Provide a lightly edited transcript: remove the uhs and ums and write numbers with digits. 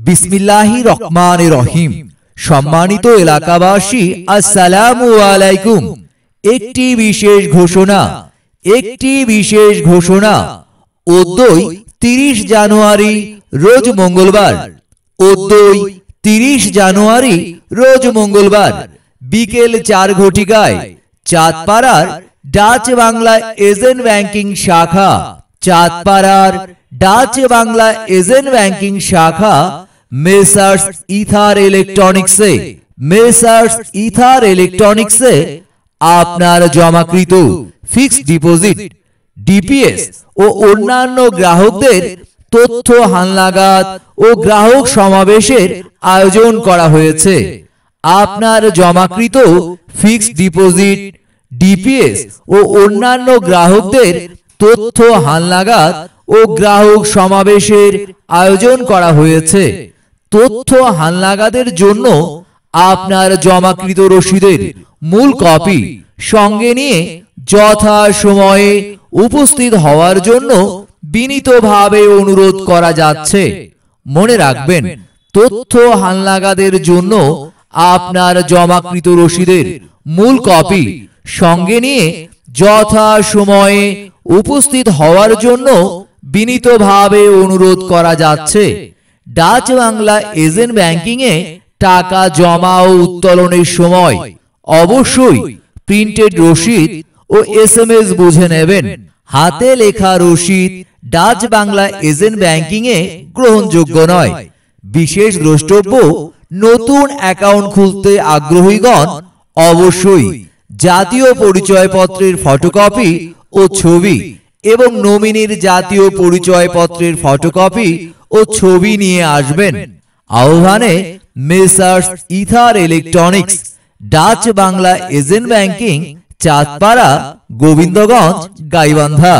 বিসমিল্লাহির রহমানির রহিম। সম্মানিত এলাকাবাসী, আসসালামু আলাইকুম। একটি বিশেষ ঘোষণা। উদ্যোগ 30 জানুয়ারি রোজ মঙ্গলবার বিকেল 4 ঘটিকায় চাঁদপাড়ার ডাচ বাংলা এজেন্ট ব্যাংকিং শাখা মেসার্স ইথার ইলেকট্রনিক্সে আপনার জমাকৃত ফিক্সড ডিপোজিট, ডিপিএস ও অন্যান্য গ্রাহকদের তথ্য হালনাগাদ ও গ্রাহক সমাবেশের আয়োজন করা হয়েছে। আপনার জমাকৃত ফিক্সড ডিপোজিট, ডিপিএস ও অন্যান্য গ্রাহকদের তথ্য হালনাগাদ ও গ্রাহক সমাবেশের আয়োজন করা হয়েছে। তথ্য হালনাগাদের জন্য আপনার জমাকৃত রসিদের মূল কপি সঙ্গে নিয়ে যথাসময়ে উপস্থিত হওয়ার জন্য বিনীতভাবে অনুরোধ করা যাচ্ছে। মনে রাখবেন, তথ্য হালনাগাদের জন্য আপনার জমাকৃত রসিদের মূল কপি সঙ্গে নিয়ে যথাসময়ে উপস্থিত হওয়ার জন্য বিনীতভাবে অনুরোধ করা যাচ্ছে। ডাচ বাংলা এজেন্ট ব্যাংকিং এ টাকা জমা ও উত্তোলনের সময় অবশ্যই প্রিন্টেড রসিদ ও SMS বুঝে নেবেন। হাতে লেখা রসিদ ডাচ বাংলা এজেন্ট ব্যাংকিং এ গ্রহণযোগ্য নয়। বিশেষ দ্রষ্টব্য, নতুন অ্যাকাউন্ট খুলতে আগ্রহীগণ অবশ্যই জাতীয় পরিচয়পত্রের ফটোকপি ও ছবি এবং নমিনির জাতীয় পরিচয়পত্রের ফটোকপি ও ছবি নিয়ে আসবেন। আহ্বানে messrs ether electronics, Dutch Bangla agent banking, Chandpara, Gobindaganj, Gaibandha.